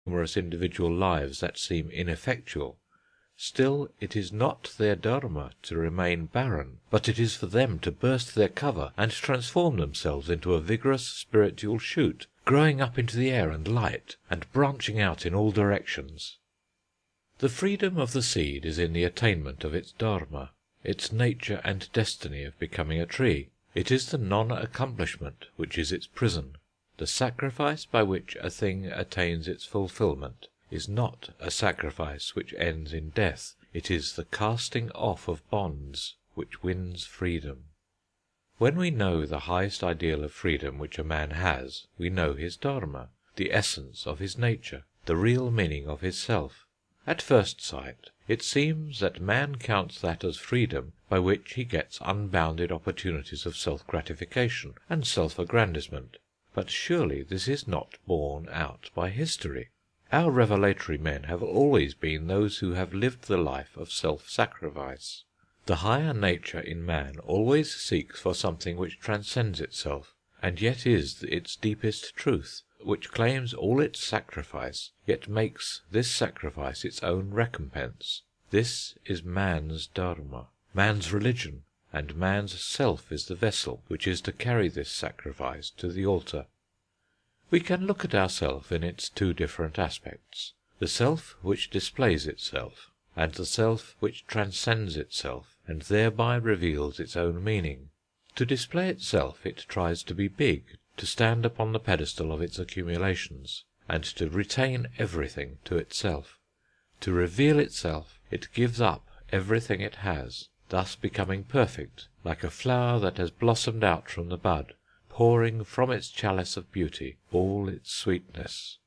numerous individual lives that seem ineffectual, still it is not their dharma to remain barren, but it is for them to burst their cover and transform themselves into a vigorous spiritual shoot, growing up into the air and light, and branching out in all directions. The freedom of the seed is in the attainment of its dharma, its nature and destiny of becoming a tree. It is the non-accomplishment which is its prison. The sacrifice by which a thing attains its fulfilment is not a sacrifice which ends in death. It is the casting off of bonds which wins freedom. When we know the highest ideal of freedom which a man has, we know his dharma, the essence of his nature, the real meaning of his self. At first sight, it seems that man counts that as freedom by which he gets unbounded opportunities of self-gratification and self-aggrandisement. But surely this is not borne out by history. Our revelatory men have always been those who have lived the life of self-sacrifice. The higher nature in man always seeks for something which transcends itself, and yet is its deepest truth, which claims all its sacrifice, yet makes this sacrifice its own recompense. This is man's dharma, man's religion, and man's self is the vessel which is to carry this sacrifice to the altar. We can look at ourself in its two different aspects, the self which displays itself, and the self which transcends itself, and thereby reveals its own meaning. To display itself it tries to be big, to stand upon the pedestal of its accumulations, and to retain everything to itself. To reveal itself, it gives up everything it has, thus becoming perfect, like a flower that has blossomed out from the bud, pouring from its chalice of beauty all its sweetness.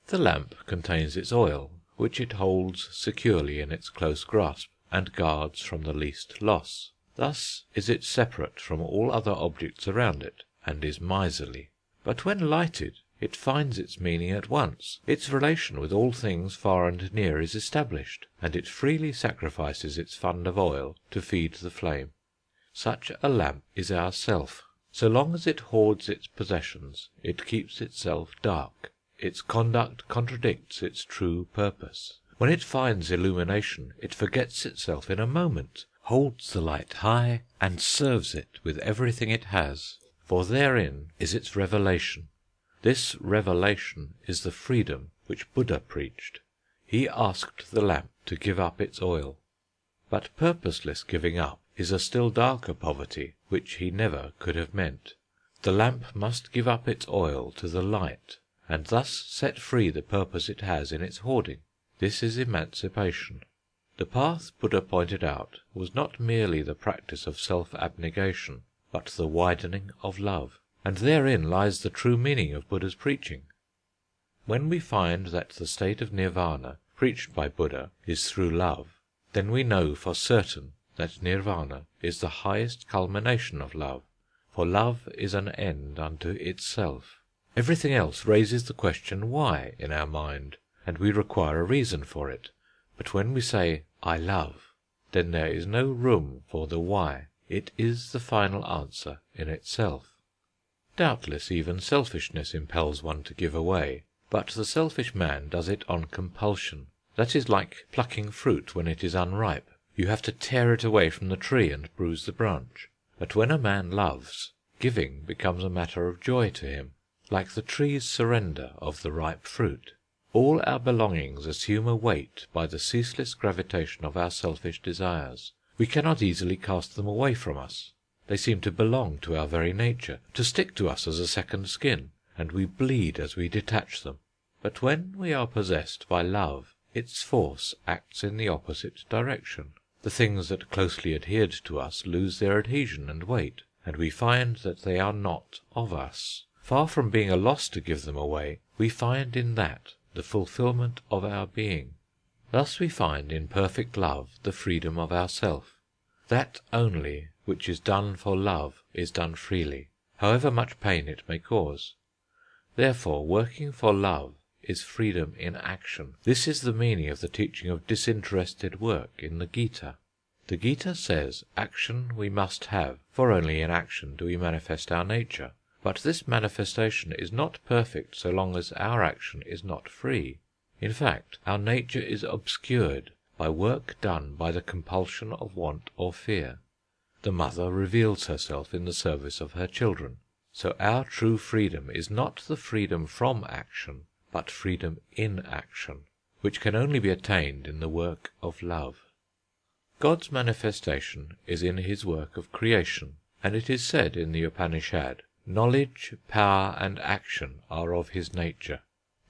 The lamp contains its oil, which it holds securely in its close grasp, and guards from the least loss. Thus is it separate from all other objects around it, and is miserly. But when lighted, it finds its meaning at once. Its relation with all things far and near is established, and it freely sacrifices its fund of oil to feed the flame. Such a lamp is our self. So long as it hoards its possessions, it keeps itself dark. Its conduct contradicts its true purpose. When it finds illumination, it forgets itself in a moment, holds the light high, and serves it with everything it has. For therein is its revelation. This revelation is the freedom which Buddha preached. He asked the lamp to give up its oil. But purposeless giving up is a still darker poverty, which he never could have meant. The lamp must give up its oil to the light, and thus set free the purpose it has in its hoarding. This is emancipation. The path Buddha pointed out was not merely the practice of self-abnegation, but the widening of love, and therein lies the true meaning of Buddha's preaching. When we find that the state of nirvana preached by Buddha is through love, then we know for certain that nirvana is the highest culmination of love, for love is an end unto itself. Everything else raises the question why in our mind, and we require a reason for it. But when we say, I love, then there is no room for the why. It is the final answer in itself. Doubtless even selfishness impels one to give away, but the selfish man does it on compulsion. That is like plucking fruit when it is unripe. You have to tear it away from the tree and bruise the branch. But when a man loves, giving becomes a matter of joy to him, like the tree's surrender of the ripe fruit. All our belongings assume a weight by the ceaseless gravitation of our selfish desires. We cannot easily cast them away from us. They seem to belong to our very nature, to stick to us as a second skin, and we bleed as we detach them. But when we are possessed by love, its force acts in the opposite direction. The things that closely adhered to us lose their adhesion and weight, and we find that they are not of us. Far from being a loss to give them away, we find in that the fulfilment of our being. Thus we find in perfect love the freedom of ourself. That only which is done for love is done freely, however much pain it may cause. Therefore, working for love is freedom in action. This is the meaning of the teaching of disinterested work in the Gita. The Gita says action we must have, for only in action do we manifest our nature. But this manifestation is not perfect so long as our action is not free. In fact, our nature is obscured by work done by the compulsion of want or fear. The mother reveals herself in the service of her children. So our true freedom is not the freedom from action, but freedom in action, which can only be attained in the work of love. God's manifestation is in his work of creation, and it is said in the Upanishad, "Knowledge, power, and action are of his nature."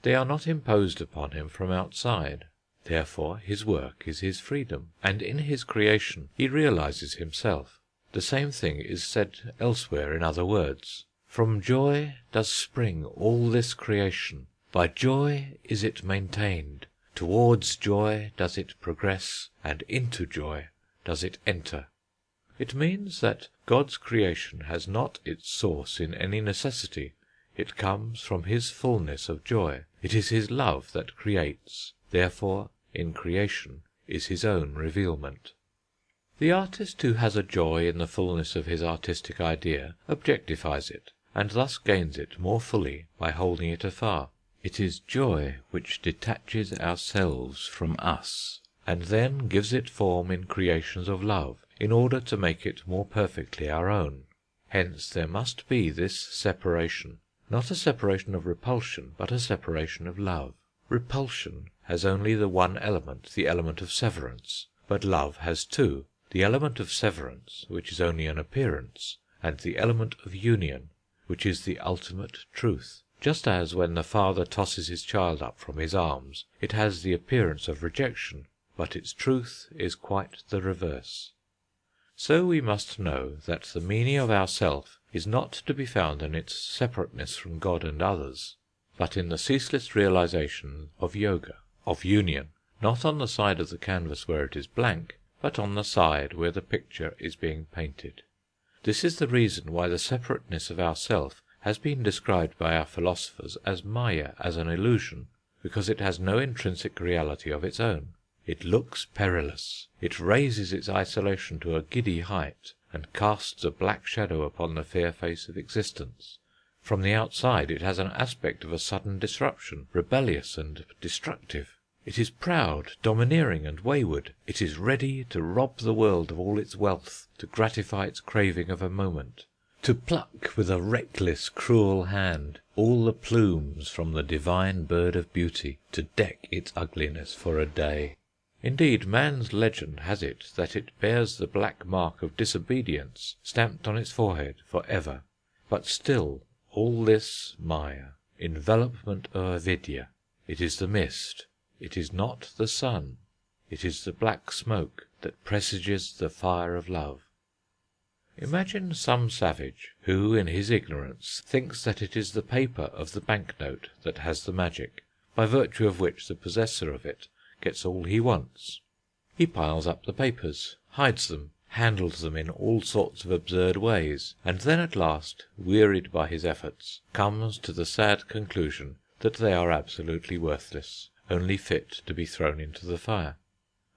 They are not imposed upon him from outside. Therefore his work is his freedom, and in his creation he realizes himself. The same thing is said elsewhere in other words. "From joy does spring all this creation. By joy is it maintained. Towards joy does it progress, and into joy does it enter." It means that God's creation has not its source in any necessity. It comes from his fullness of joy. It is his love that creates. Therefore, in creation is his own revealment. The artist who has a joy in the fullness of his artistic idea objectifies it, and thus gains it more fully by holding it afar. It is joy which detaches ourselves from us, and then gives it form in creations of love, in order to make it more perfectly our own. Hence there must be this separation, not a separation of repulsion, but a separation of love. Repulsion has only the one element, the element of severance, but love has two, the element of severance, which is only an appearance, and the element of union, which is the ultimate truth. Just as when the father tosses his child up from his arms, it has the appearance of rejection, but its truth is quite the reverse. So we must know that the meaning of our self is not to be found in its separateness from God and others, but in the ceaseless realization of yoga, of union, not on the side of the canvas where it is blank, but on the side where the picture is being painted. This is the reason why the separateness of our self has been described by our philosophers as Maya, as an illusion, because it has no intrinsic reality of its own. It looks perilous. It raises its isolation to a giddy height, and casts a black shadow upon the fair face of existence. From the outside it has an aspect of a sudden disruption, rebellious and destructive. It is proud, domineering, and wayward. It is ready to rob the world of all its wealth, to gratify its craving of a moment, to pluck with a reckless, cruel hand all the plumes from the divine bird of beauty, to deck its ugliness for a day. Indeed, man's legend has it that it bears the black mark of disobedience stamped on its forehead for ever. But still, all this Maya, envelopment of avidya. It is the mist. It is not the sun. It is the black smoke that presages the fire of love. Imagine some savage who, in his ignorance, thinks that it is the paper of the banknote that has the magic, by virtue of which the possessor of it gets all he wants. He piles up the papers, hides them, handles them in all sorts of absurd ways, and then at last, wearied by his efforts, comes to the sad conclusion that they are absolutely worthless, only fit to be thrown into the fire.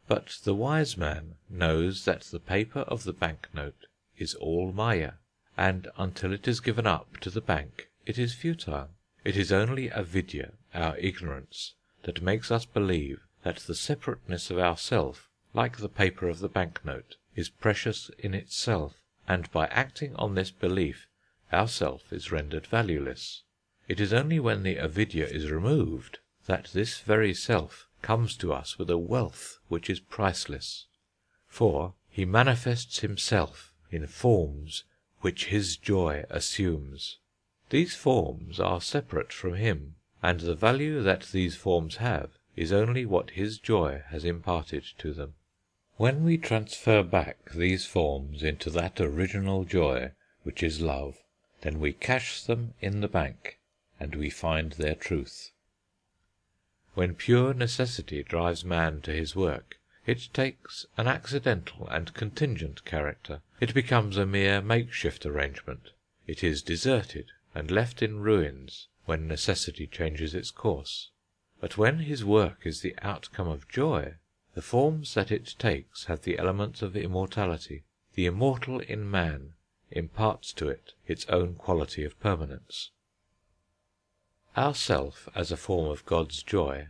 But the wise man knows that the paper of the banknote is all Maya, and until it is given up to the bank it is futile. It is only avidya, our ignorance, that makes us believe that the separateness of ourself, like the paper of the banknote, is precious in itself, and by acting on this belief our self is rendered valueless. It is only when the avidya is removed that this very self comes to us with a wealth which is priceless. For he manifests himself in forms which his joy assumes. These forms are separate from him, and the value that these forms have is only what his joy has imparted to them. When we transfer back these forms into that original joy which is love, then we cash them in the bank, and we find their truth. When pure necessity drives man to his work, it takes an accidental and contingent character. It becomes a mere makeshift arrangement. It is deserted and left in ruins when necessity changes its course. But when his work is the outcome of joy, the forms that it takes have the elements of immortality. The immortal in man imparts to it its own quality of permanence. Our self, as a form of God's joy,